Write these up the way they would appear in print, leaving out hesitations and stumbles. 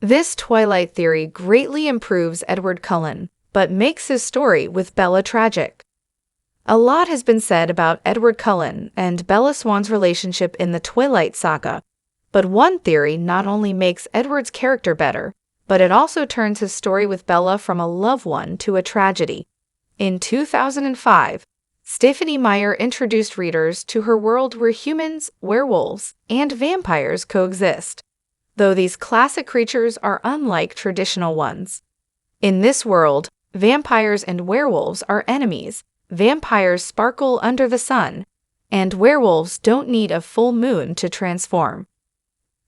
This Twilight theory greatly improves Edward Cullen, but makes his story with Bella tragic. A lot has been said about Edward Cullen and Bella Swan's relationship in the Twilight saga, but one theory not only makes Edward's character better, but it also turns his story with Bella from a love one to a tragedy. In 2005, Stephenie Meyer introduced readers to her world where humans, werewolves, and vampires coexist, though these classic creatures are unlike traditional ones. In this world, vampires and werewolves are enemies. Vampires sparkle under the sun, and werewolves don't need a full moon to transform.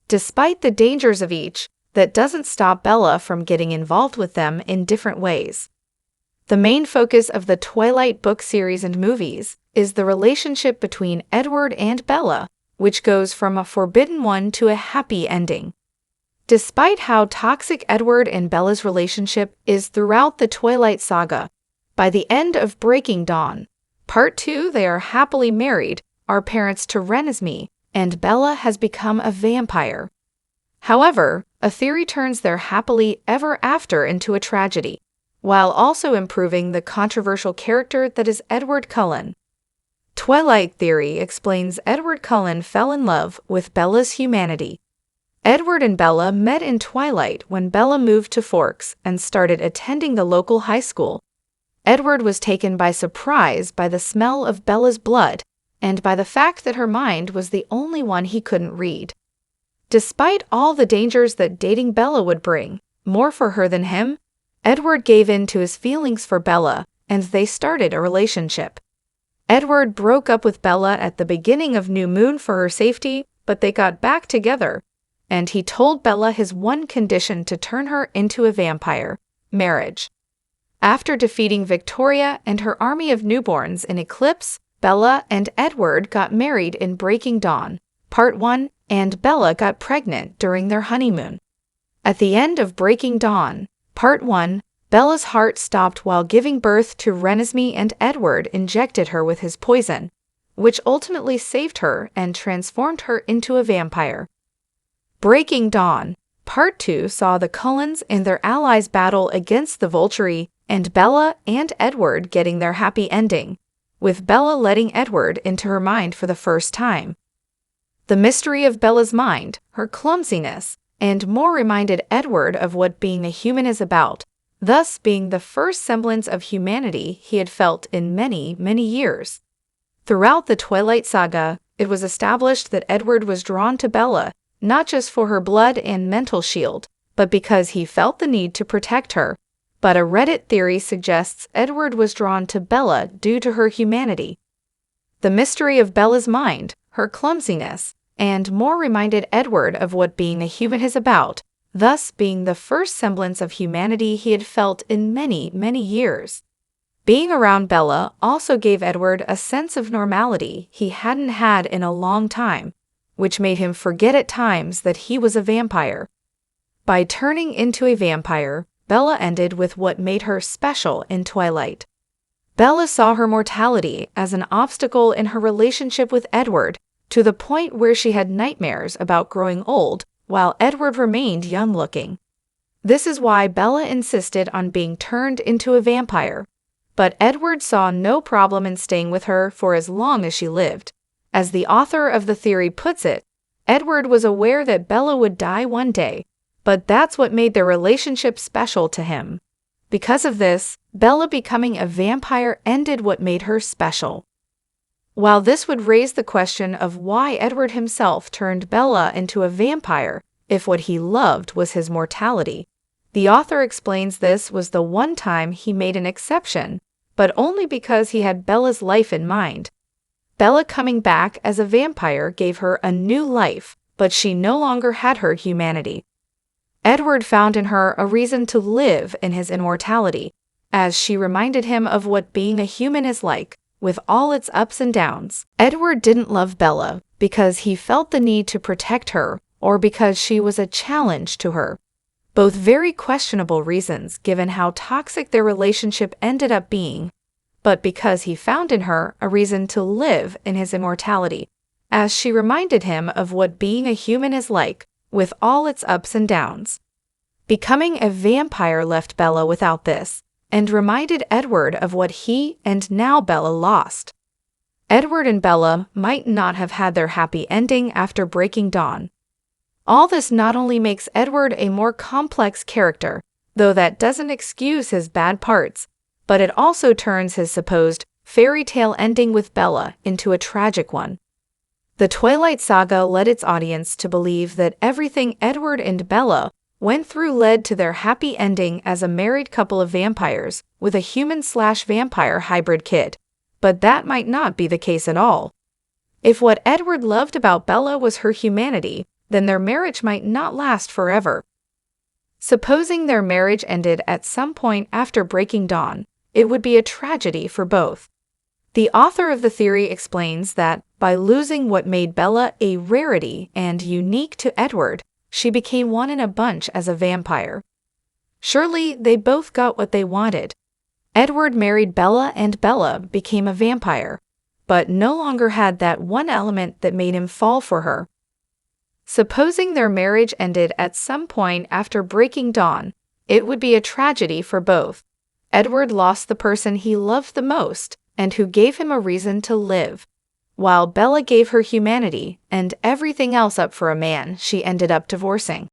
Despite the dangers of each, that doesn't stop Bella from getting involved with them in different ways. The main focus of the Twilight book series and movies is the relationship between Edward and Bella, which goes from a forbidden one to a happy ending. Despite how toxic Edward and Bella's relationship is throughout the Twilight saga, by the end of Breaking Dawn, Part 2, they are happily married, are parents to Renesmee, and Bella has become a vampire. However, a theory turns their happily ever after into a tragedy, while also improving the controversial character that is Edward Cullen. Twilight theory explains Edward Cullen fell in love with Bella's humanity. Edward and Bella met in Twilight when Bella moved to Forks and started attending the local high school. Edward was taken by surprise by the smell of Bella's blood and by the fact that her mind was the only one he couldn't read. Despite all the dangers that dating Bella would bring, more for her than him, Edward gave in to his feelings for Bella, and they started a relationship. Edward broke up with Bella at the beginning of New Moon for her safety, but they got back together, and he told Bella his one condition to turn her into a vampire: marriage. After defeating Victoria and her army of newborns in Eclipse, Bella and Edward got married in Breaking Dawn, Part 1, and Bella got pregnant during their honeymoon. At the end of Breaking Dawn, Part 1, Bella's heart stopped while giving birth to Renesmee, and Edward injected her with his poison, which ultimately saved her and transformed her into a vampire. Breaking Dawn, Part 2 saw the Cullens and their allies battle against the Volturi, and Bella and Edward getting their happy ending, with Bella letting Edward into her mind for the first time. The mystery of Bella's mind, her clumsiness, and more reminded Edward of what being a human is about, thus being the first semblance of humanity he had felt in many, many years. Throughout the Twilight saga, it was established that Edward was drawn to Bella, not just for her blood and mental shield, but because he felt the need to protect her. But a Reddit theory suggests Edward was drawn to Bella due to her humanity. The mystery of Bella's mind, her clumsiness, and more reminded Edward of what being a human is about, thus being the first semblance of humanity he had felt in many, many years. Being around Bella also gave Edward a sense of normality he hadn't had in a long time, which made him forget at times that he was a vampire. By turning into a vampire, Bella ended with what made her special in Twilight. Bella saw her mortality as an obstacle in her relationship with Edward, to the point where she had nightmares about growing old, while Edward remained young-looking. This is why Bella insisted on being turned into a vampire, but Edward saw no problem in staying with her for as long as she lived. As the author of the theory puts it, Edward was aware that Bella would die one day, but that's what made their relationship special to him. Because of this, Bella becoming a vampire ended what made her special. While this would raise the question of why Edward himself turned Bella into a vampire if what he loved was his mortality, the author explains this was the one time he made an exception, but only because he had Bella's life in mind. Bella coming back as a vampire gave her a new life, but she no longer had her humanity. Edward found in her a reason to live in his immortality, as she reminded him of what being a human is like, with all its ups and downs. Edward didn't love Bella because he felt the need to protect her or because she was a challenge to her. Both very questionable reasons given how toxic their relationship ended up being, but because he found in her a reason to live in his immortality, as she reminded him of what being a human is like, with all its ups and downs. Becoming a vampire left Bella without this, and reminded Edward of what he and now Bella lost. Edward and Bella might not have had their happy ending after breaking dawn. All this not only makes Edward a more complex character, though that doesn't excuse his bad parts, but it also turns his supposed fairy tale ending with Bella into a tragic one. The Twilight saga led its audience to believe that everything Edward and Bella went through led to their happy ending as a married couple of vampires with a human/vampire hybrid kid, but that might not be the case at all. If what Edward loved about Bella was her humanity, then their marriage might not last forever. Supposing their marriage ended at some point after breaking dawn, it would be a tragedy for both. The author of the theory explains that by losing what made Bella a rarity and unique to Edward, she became one in a bunch as a vampire. Surely they both got what they wanted. Edward married Bella and Bella became a vampire, but no longer had that one element that made him fall for her. Supposing their marriage ended at some point after breaking dawn, it would be a tragedy for both. Edward lost the person he loved the most and who gave him a reason to live, while Bella gave her humanity and everything else up for a man she ended up divorcing.